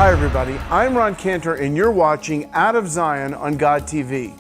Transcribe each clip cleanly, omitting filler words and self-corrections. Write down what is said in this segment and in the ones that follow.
Hi everybody, I'm Ron Cantor and you're watching Out of Zion on God TV.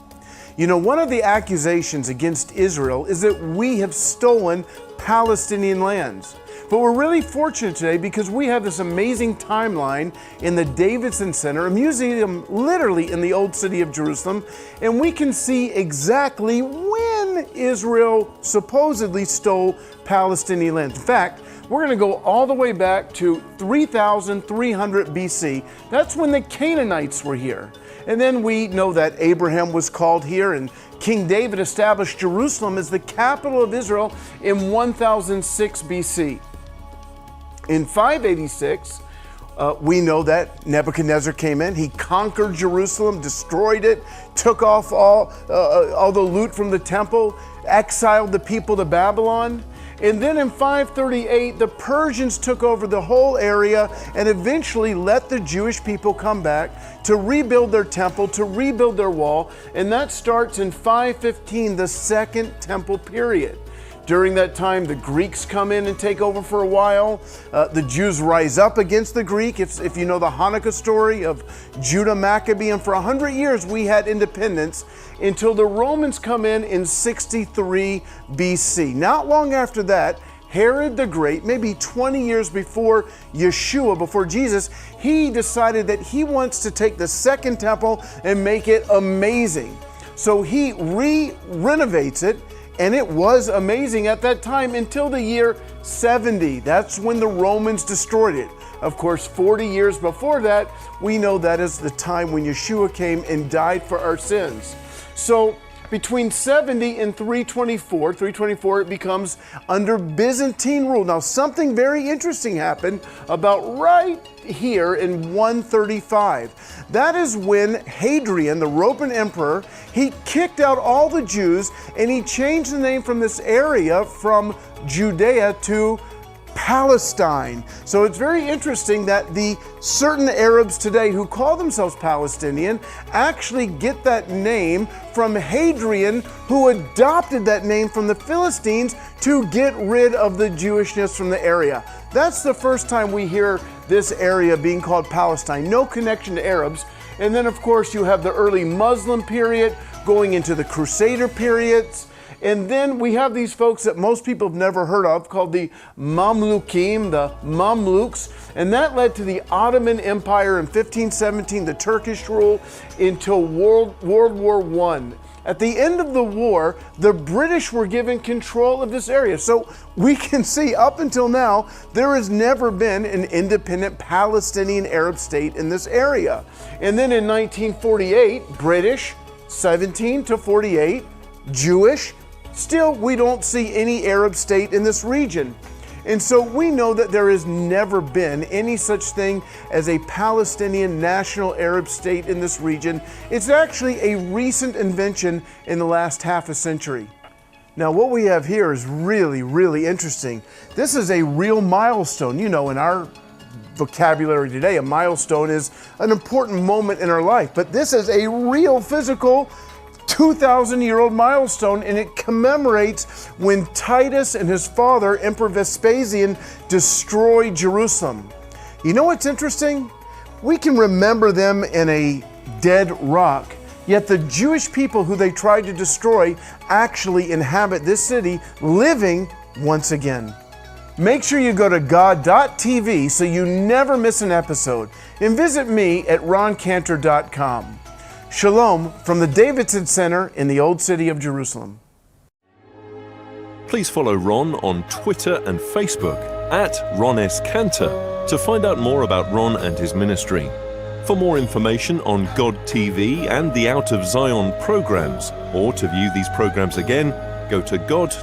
You know, one of the accusations against Israel is that we have stolen Palestinian lands. But we're really fortunate today because we have this amazing timeline in the Davidson Center, a museum literally in the old city of Jerusalem, and we can see exactly when Israel supposedly stole Palestinian lands. In fact, we're going to go all the way back to 3,300 BC. That's when the Canaanites were here. And then we know that Abraham was called here and King David established Jerusalem as the capital of Israel in 1006 BC. In 586, we know that Nebuchadnezzar came in. He conquered Jerusalem, destroyed it, took off all the loot from the temple, exiled the people to Babylon. And then in 538, the Persians took over the whole area and eventually let the Jewish people come back to rebuild their temple, to rebuild their wall. And that starts in 515, the Second Temple period. During that time, the Greeks come in and take over for a while. The Jews rise up against the Greek. If you know the Hanukkah story of Judah Maccabee, and for 100 years we had independence until the Romans come in 63 BC. Not long after that, Herod the Great, maybe 20 years before Yeshua, before Jesus, he decided that he wants to take the Second Temple and make it amazing. So he renovates it. And it was amazing at that time until the year 70. That's when the Romans destroyed it. Of course, 40 years before that, we know that is the time when Yeshua came and died for our sins. So between 70 and 324, it becomes under Byzantine rule. Now, something very interesting happened about right here in 135. That is when Hadrian, the Roman emperor, he kicked out all the Jews and he changed the name from this area from Judea to Palestine. So it's very interesting that the certain Arabs today who call themselves Palestinian actually get that name from Hadrian, who adopted that name from the Philistines to get rid of the Jewishness from the area. That's the first time we hear this area being called Palestine. No connection to Arabs. And then of course you have the early Muslim period going into the Crusader periods. And then we have these folks that most people have never heard of called the Mamlukim, the Mamluks, and that led to the Ottoman Empire in 1517, the Turkish rule, until World War I. At the end of the war, the British were given control of this area. So we can see up until now, there has never been an independent Palestinian Arab state in this area. And then in 1948, British, 17 to 48, Jewish. Still, we don't see any Arab state in this region. And so we know that there has never been any such thing as a Palestinian national Arab state in this region. It's actually a recent invention in the last half a century. Now, what we have here is really, really interesting. This is a real milestone. You know, in our vocabulary today, a milestone is an important moment in our life, but this is a real physical 2,000-year-old milestone, and it commemorates when Titus and his father, Emperor Vespasian, destroyed Jerusalem. You know what's interesting? We can remember them in a dead rock, yet the Jewish people who they tried to destroy actually inhabit this city, living once again. Make sure you go to God.tv so you never miss an episode, and visit me at roncantor.com. Shalom from the Davidson Center in the Old City of Jerusalem. Please follow Ron on Twitter and Facebook at Ron S. Cantor to find out more about Ron and his ministry. For more information on God TV and the Out of Zion programs, or to view these programs again, go to god.tv/Zion.